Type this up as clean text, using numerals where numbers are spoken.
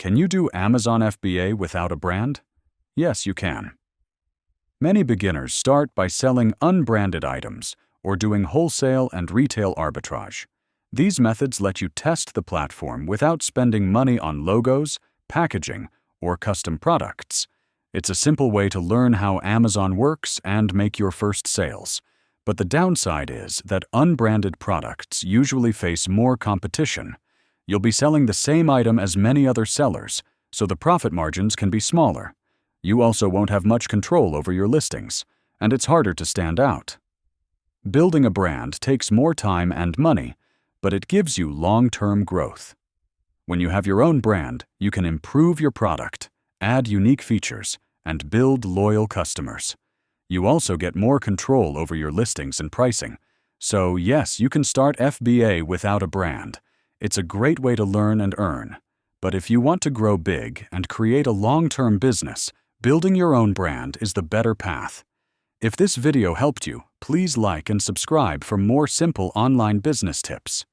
Can you do Amazon FBA without a brand? Yes, you can. Many beginners start by selling unbranded items or doing wholesale and retail arbitrage. These methods let you test the platform without spending money on logos, packaging, or custom products. It's a simple way to learn how Amazon works and make your first sales. But the downside is that unbranded products usually face more competition. You'll be selling the same item as many other sellers, so the profit margins can be smaller. You also won't have much control over your listings, and it's harder to stand out. Building a brand takes more time and money, but it gives you long-term growth. When you have your own brand, you can improve your product, add unique features, and build loyal customers. You also get more control over your listings and pricing. So yes, you can start FBA without a brand. It's a great way to learn and earn. But if you want to grow big and create a long-term business, building your own brand is the better path. If this video helped you, please like and subscribe for more simple online business tips.